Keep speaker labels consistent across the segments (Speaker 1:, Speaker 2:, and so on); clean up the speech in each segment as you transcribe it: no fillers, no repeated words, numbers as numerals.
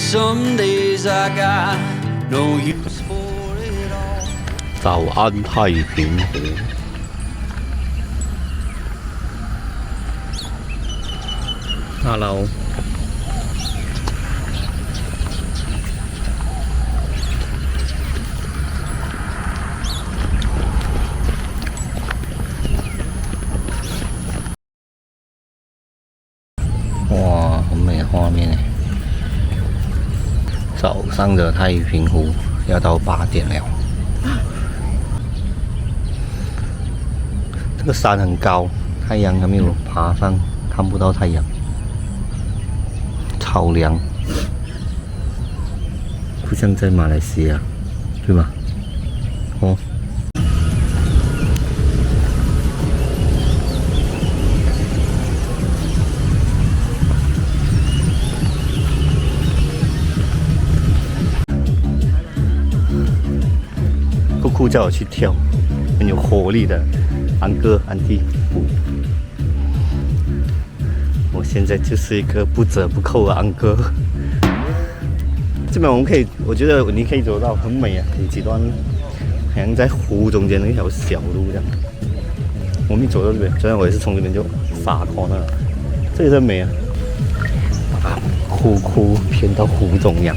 Speaker 1: some days I got no use for it all.
Speaker 2: 早安太平湖。Hello。哇，很美的画面哎！早上的太平湖要到8点了。这个山很高，太阳还没有爬上，看不到太阳，超凉，不像在马来西亚，对吧？哦。姑姑叫我去跳很有活力的安哥安弟舞，我现在就是一个不折不扣的安哥。这边我们可以，我觉得你可以走到很美啊，有几段好像在湖中间的一条小路这样。我们一走到这边，虽然我也是从这边就撒开了，这里真美啊！湖偏到湖中央。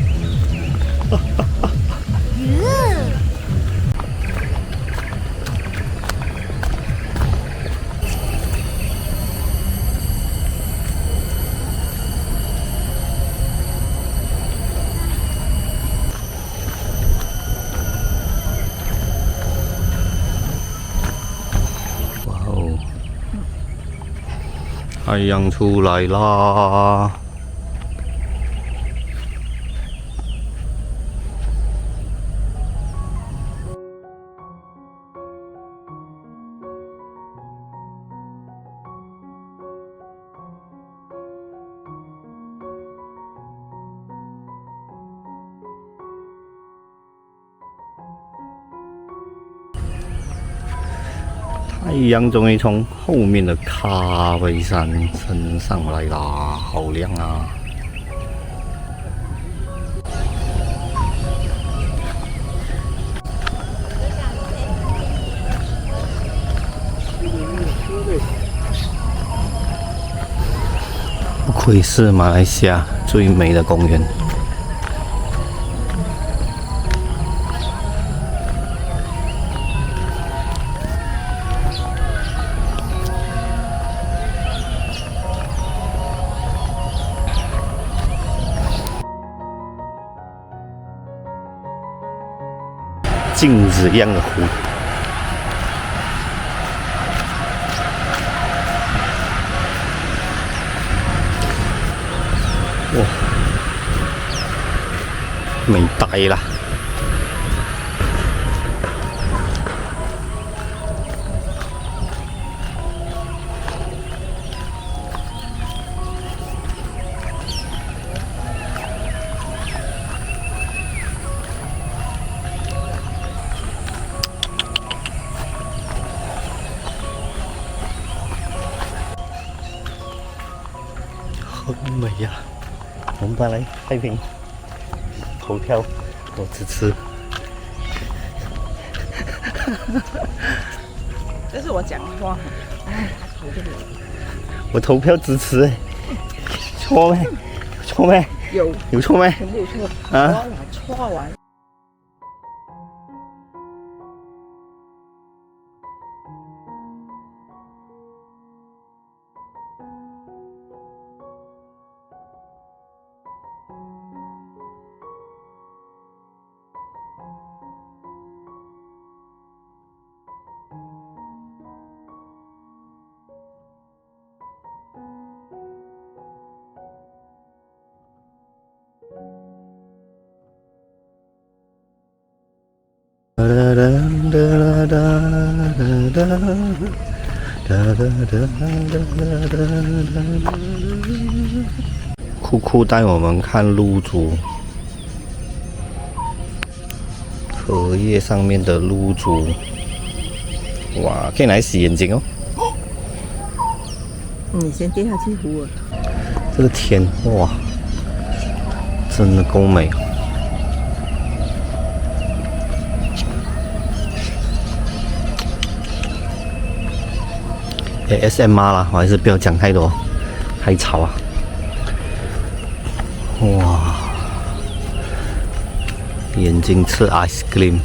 Speaker 2: 太阳出来啦！太阳终于从后面的咖啡山升上来啦，好亮啊！不愧是马来西亚最美的公园。镜子一样的湖，哇，美呆啦！很美呀！我们搬来太平投票，我支持。
Speaker 3: 这是我讲的话，
Speaker 2: 我投票支持哎，错没？错没？有错没？
Speaker 3: 全部有错
Speaker 2: 啊！
Speaker 3: 错完。酷酷带我们看露珠，荷叶上面的露珠，哇，可以拿来洗眼睛哦。你先跌下去湖了。
Speaker 2: 这个天，哇，
Speaker 3: 真的够美。ASMR 啦，我还是不要讲太多，太吵啊！哇，眼睛吃 ice cream。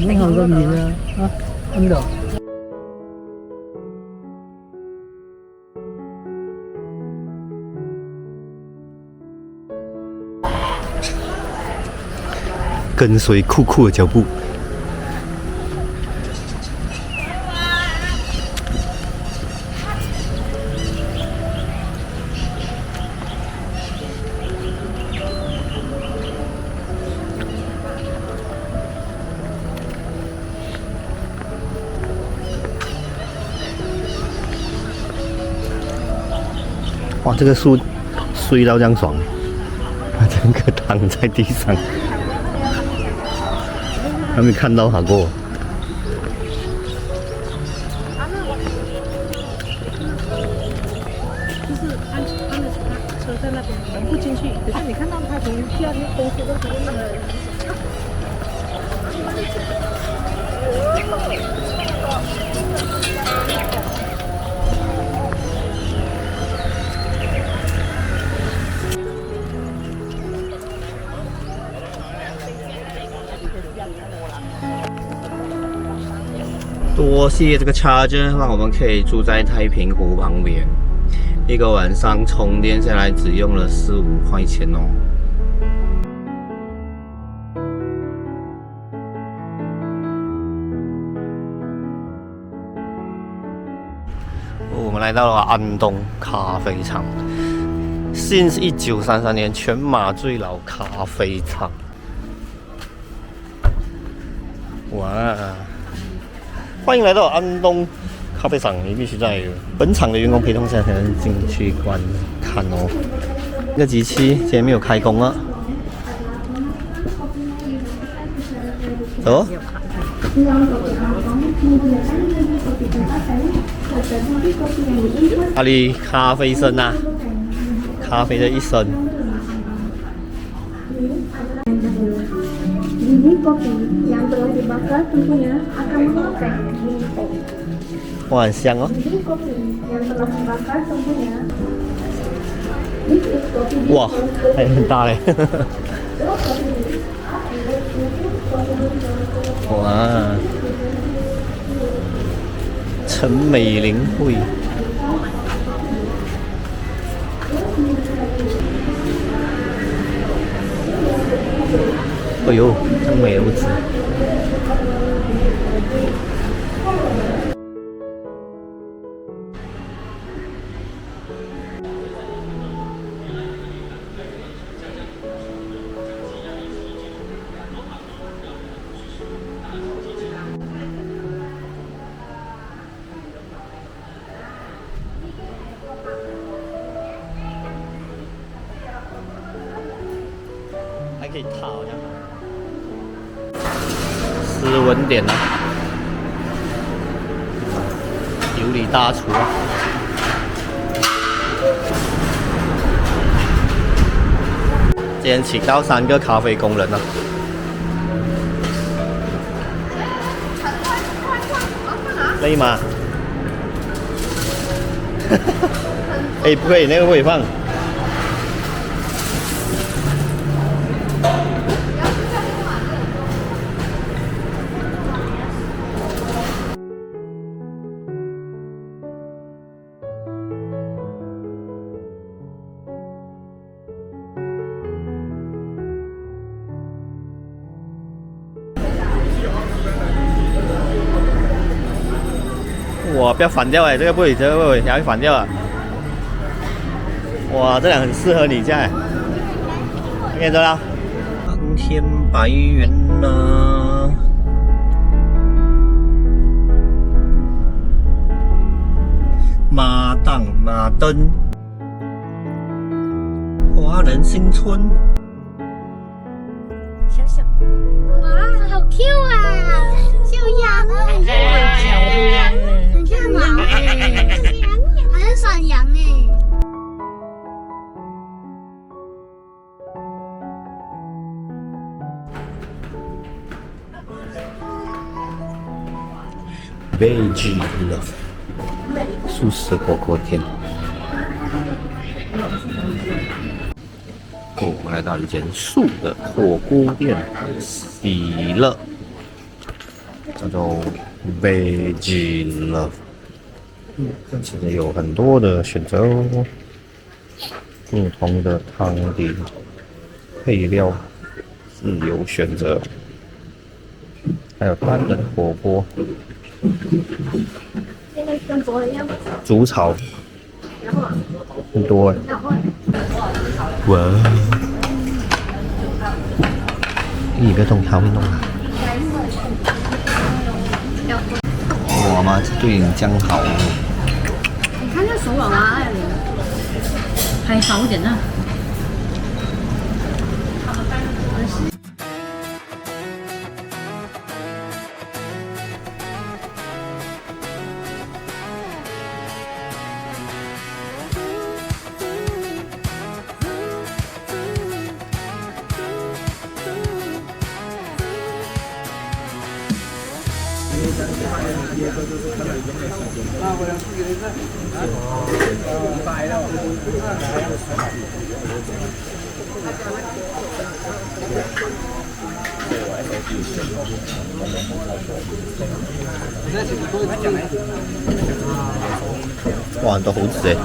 Speaker 4: 你好個面啊！啊，邊度？
Speaker 3: 跟随酷酷的脚步。哇，这个树睡到这样爽，它整个躺在地上。还没看到它过。
Speaker 5: 就是安的车在那边，人不进去。可是你看到他从第二天公司都是那个。
Speaker 3: 多谢这个 charger， 让我们可以住在太平湖旁边。一个晚上充电下来只用了4-5块钱哦。我们来到了安东咖啡厂 ，Since 1933年全马最老咖啡厂。哇！欢迎来到安东咖啡厂，你必须在本厂的员工陪同下才能进去观看哦。这个机器今天没有开工啊。走。阿里咖啡声啊，咖啡的一声。
Speaker 6: Biji kopi yang telah dibakar tentunya akan mengepek.
Speaker 3: 哇，很香哦。
Speaker 6: Biji kopi yang telah dibakar tentunya.
Speaker 3: 哇，还很大嘞。哇，陈美龄会。哎呦，真美的屋子。还可以套这样。斯文点啊，有理大厨啊。今天请到3个咖啡工人啊。累吗？哎，不可以，那个不可以放。哇，不要反掉哎，这个不可以，这个不可以，然后反掉了。哇，这两很适合你这样。看见了？蓝天白云啊，马当马灯，华人新村。
Speaker 5: 想想，哇，好
Speaker 6: 跳啊，小羊啊，很像羊哎，好像山羊哎。
Speaker 2: Veggie Love 素食火锅店。哦，我来到一间素的火锅店，喜乐，叫做 Veggie Love。其实有很多的选择哦，不同的汤底、配料自由选择，还有单人火锅。煮炒，很多哎。哇！你个动调会弄啊？哇妈，这对你这样好。
Speaker 5: 你看这熟了吗？还好一点呢。
Speaker 2: 哇，很多猴子哎！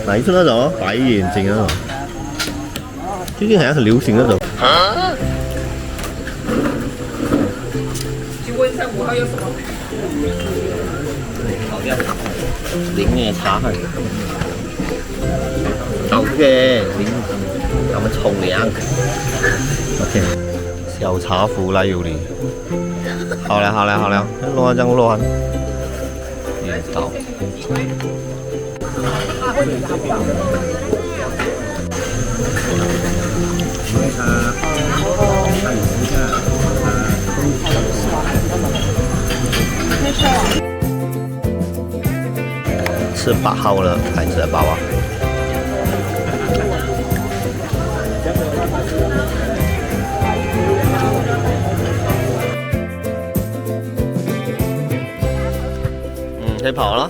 Speaker 2: 哪一次那种白眼睛那种？最近好像很流行那种。
Speaker 7: 请问一下5号有什么？
Speaker 2: 好料，零也茶很。好嘅，零，我们冲凉。OK， 小茶壶来有你。好了好了好了，乱这样乱。也到。吃8号了，还吃得饱啊！可以跑了。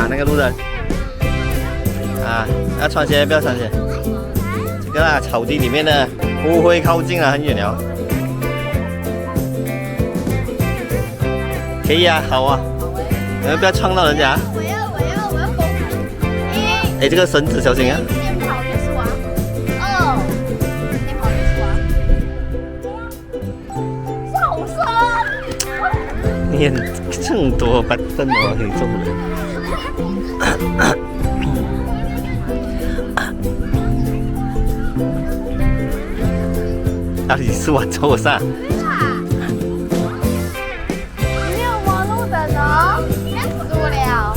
Speaker 2: 那个路人啊，要穿鞋不要穿鞋。这个啦，草地里面的不会靠近了，很远了。可以啊，好啊，不要撞到人家。
Speaker 6: 我要攻击。
Speaker 2: 哎，这个绳子小心啊！
Speaker 6: 先跑就是王。哦，先跑就是王。是红色。
Speaker 2: 你这么多板凳哦，可以中人。到底是玩错啥？
Speaker 6: 没有网路的呢，输了。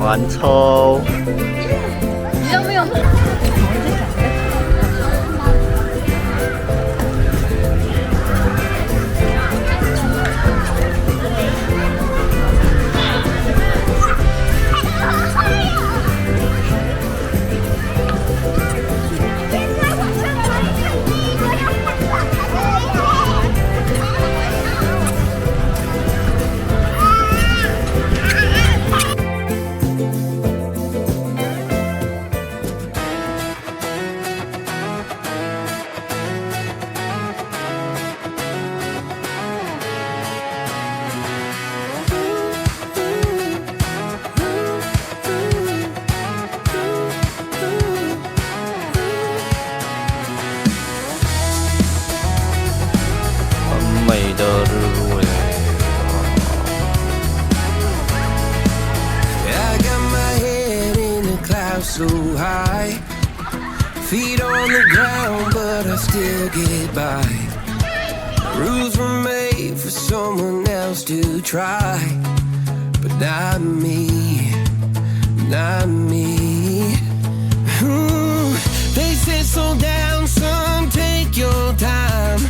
Speaker 2: 玩错。
Speaker 5: 你有没有？
Speaker 2: 美的日落。
Speaker 1: I got my head in the clouds so high, Feet on the ground, but I still get by. Rules were made for someone else to try, but not me, not me. They said slow down, son, take your time,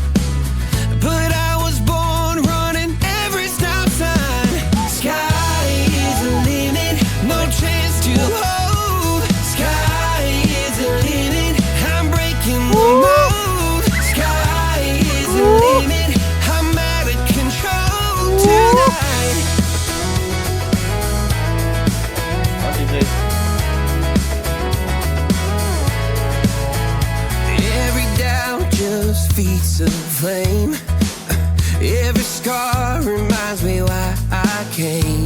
Speaker 1: but I was born running every stop sign. Sky is the limit, no chance to hold. Sky is the limit, I'm breaking the mold. Sky is the limit, I'm out of control tonight. Every doubt just feeds a flame. Every scar reminds me why I came.